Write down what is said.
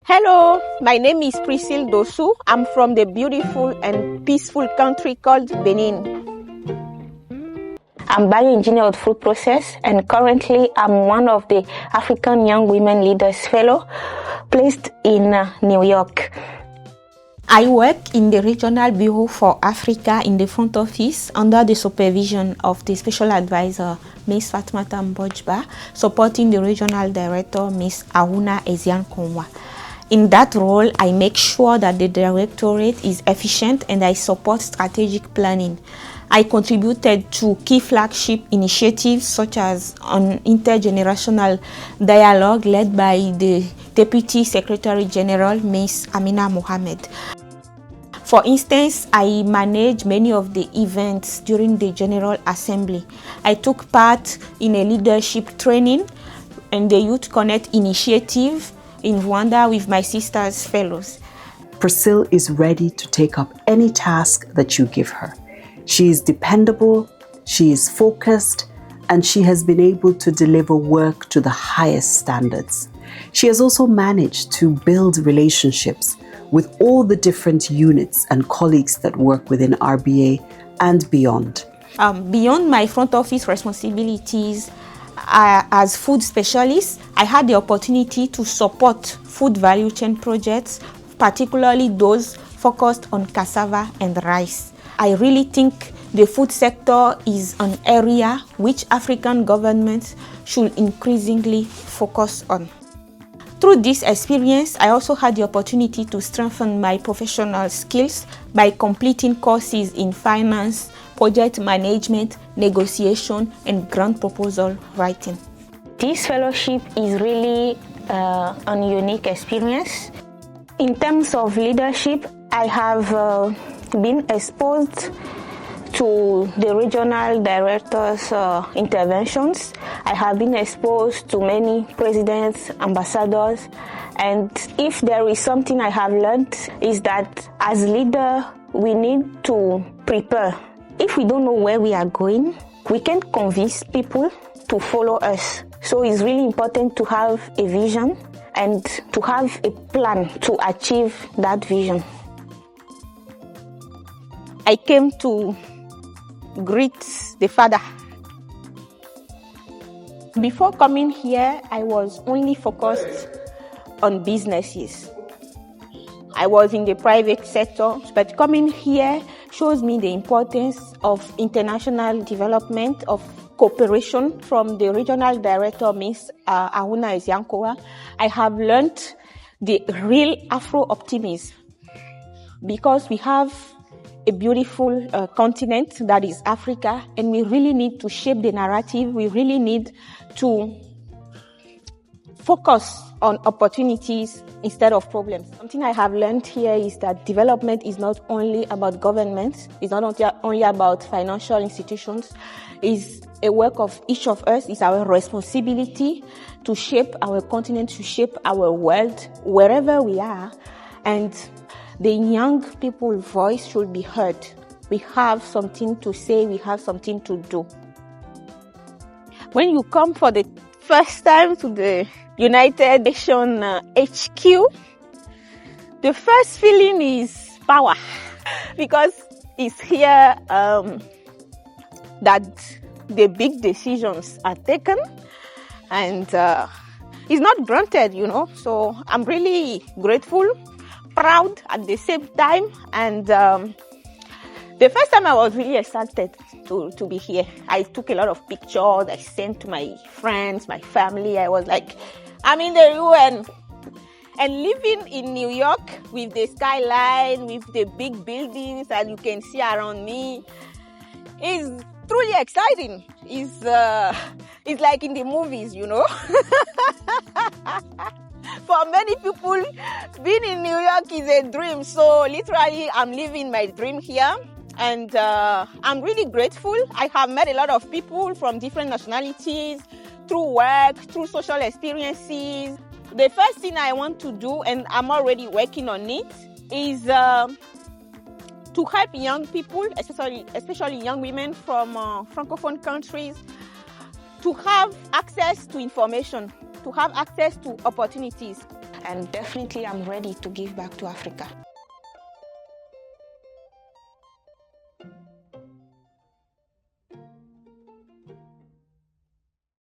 Hello, my name is Priscille Dossou. I'm from the beautiful and peaceful country called Benin. I'm bioengineer of food process, and currently I'm one of the African Young Women Leaders Fellow placed in New York. I work in the Regional Bureau for Africa in the front office under the supervision of the Special Advisor, Ms. Fatmata Mbojba, supporting the Regional Director, Ms. Ahuna Ezian-Konwa. In that role, I make sure that the Directorate is efficient and I support strategic planning. I contributed to key flagship initiatives such as an intergenerational dialogue led by the Deputy Secretary General, Ms. Amina Mohamed. For instance, I manage many of the events during the General Assembly. I took part in a leadership training and the Youth Connect initiative in Rwanda with my sister's fellows. Priscille is ready to take up any task that you give her. She is dependable, she is focused, and she has been able to deliver work to the highest standards. She has also managed to build relationships with all the different units and colleagues that work within RBA and beyond. Beyond my front office responsibilities as food specialist, I had the opportunity to support food value chain projects, particularly those focused on cassava and rice. I really think the food sector is an area which African governments should increasingly focus on. Through this experience, I also had the opportunity to strengthen my professional skills by completing courses in finance, project management, negotiation, and grant proposal writing. This fellowship is really a unique experience. In terms of leadership, I have been exposed to the regional directors' interventions. I have been exposed to many presidents, ambassadors, and if there is something I have learned is that as leader, we need to prepare. If we don't know where we are going, we can't convince people to follow us. So it's really important to have a vision and to have a plan to achieve that vision. I came to greet the Father. Before coming here, I was only focused on businesses. I was in the private sector, but coming here shows me the importance of international development, of cooperation from the regional director, Ms. Ahuna Ezian-Konwa. I have learned the real Afro-optimism because we have a beautiful continent that is Africa, and we really need to shape the narrative. We really need to focus on opportunities instead of problems. Something I have learned here is that development is not only about governments, it's not only about financial institutions, it's a work of each of us. It's our responsibility to shape our continent, to shape our world, wherever we are, and the young people's voice should be heard. We have something to say, we have something to do. When you come for the first time to the United Nations HQ, the first feeling is power because it's here that the big decisions are taken and it's not granted, So I'm really grateful, proud at the same time, and the first time I was really excited to be here. I took a lot of pictures, I sent to my friends, my family. I was like, I'm in the UN. And living in New York with the skyline, with the big buildings that you can see around me is truly exciting. It's like in the movies, For many people, being in New York is a dream. So literally, I'm living my dream here. And I'm really grateful. I have met a lot of people from different nationalities through work, through social experiences. The first thing I want to do, and I'm already working on it, is to help young people, especially young women from Francophone countries, to have access to information, to have access to opportunities. and definitely I'm ready to give back to Africa.